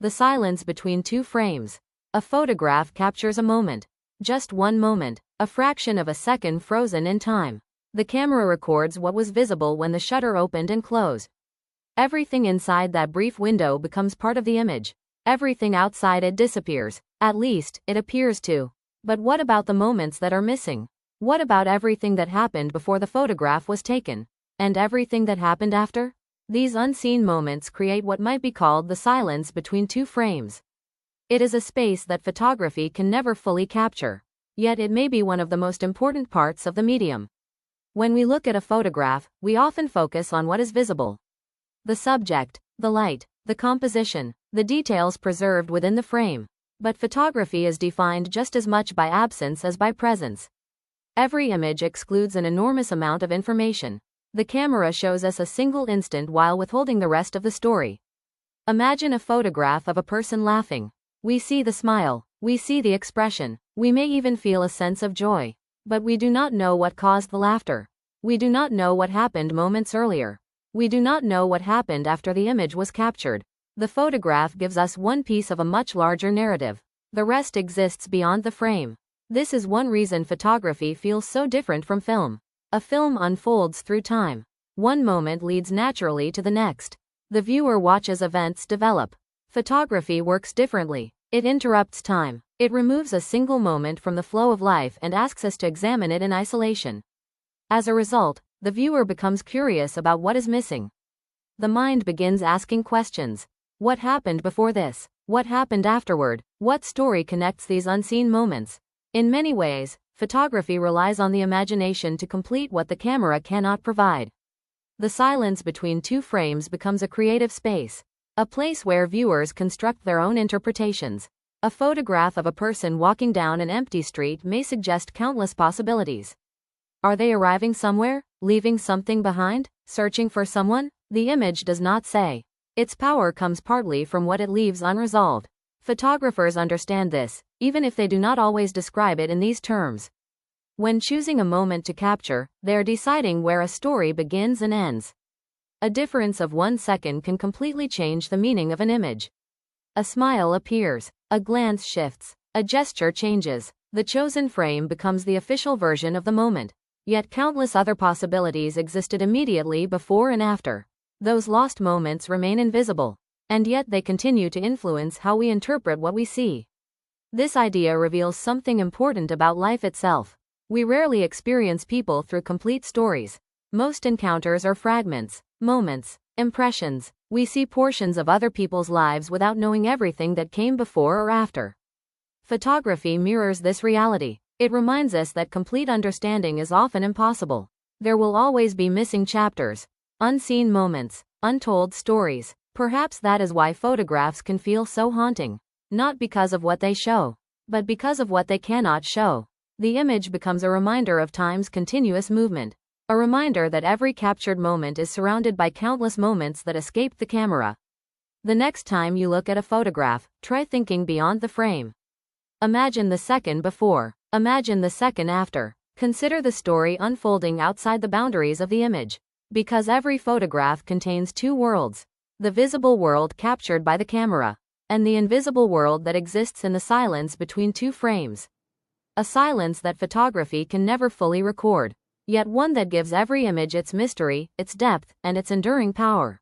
The silence between two frames. A photograph captures a moment. Just one moment, a fraction of a second frozen in time. The camera records what was visible when the shutter opened and closed. Everything inside that brief window becomes part of the image. Everything outside it disappears. At least, it appears to. But what about the moments that are missing? What about everything that happened before the photograph was taken? And everything that happened after? These unseen moments create what might be called the silence between two frames. It is a space that photography can never fully capture. Yet it may be one of the most important parts of the medium. When we look at a photograph, we often focus on what is visible. The subject, the light, the composition, the details preserved within the frame. But photography is defined just as much by absence as by presence. Every image excludes an enormous amount of information. The camera shows us a single instant while withholding the rest of the story. Imagine a photograph of a person laughing. We see the smile, we see the expression, we may even feel a sense of joy. But we do not know what caused the laughter. We do not know what happened moments earlier. We do not know what happened after the image was captured. The photograph gives us one piece of a much larger narrative. The rest exists beyond the frame. This is one reason photography feels so different from film. A film unfolds through time. One moment leads naturally to the next. The viewer watches events develop. Photography works differently. It interrupts time. It removes a single moment from the flow of life and asks us to examine it in isolation. As a result, the viewer becomes curious about what is missing. The mind begins asking questions. What happened before this? What happened afterward? What story connects these unseen moments? In many ways, photography relies on the imagination to complete what the camera cannot provide. The silence between two frames becomes a creative space, a place where viewers construct their own interpretations. A photograph of a person walking down an empty street may suggest countless possibilities. Are they arriving somewhere, leaving something behind, searching for someone? The image does not say. Its power comes partly from what it leaves unresolved. Photographers understand this, even if they do not always describe it in these terms. When choosing a moment to capture, they are deciding where a story begins and ends. A difference of 1 second can completely change the meaning of an image. A smile appears, a glance shifts, a gesture changes. The chosen frame becomes the official version of the moment. Yet countless other possibilities existed immediately before and after. Those lost moments remain invisible, and yet they continue to influence how we interpret what we see. This idea reveals something important about life itself. We rarely experience people through complete stories. Most encounters are fragments, moments, impressions. We see portions of other people's lives without knowing everything that came before or after. Photography mirrors this reality. It reminds us that complete understanding is often impossible. There will always be missing chapters, unseen moments, untold stories. Perhaps that is why photographs can feel so haunting. Not because of what they show, but because of what they cannot show. The image becomes a reminder of time's continuous movement. A reminder that every captured moment is surrounded by countless moments that escaped the camera. The next time you look at a photograph, try thinking beyond the frame. Imagine the second before. Imagine the second after. Consider the story unfolding outside the boundaries of the image. Because every photograph contains two worlds. The visible world captured by the camera, and the invisible world that exists in the silence between two frames. A silence that photography can never fully record, yet one that gives every image its mystery, its depth, and its enduring power.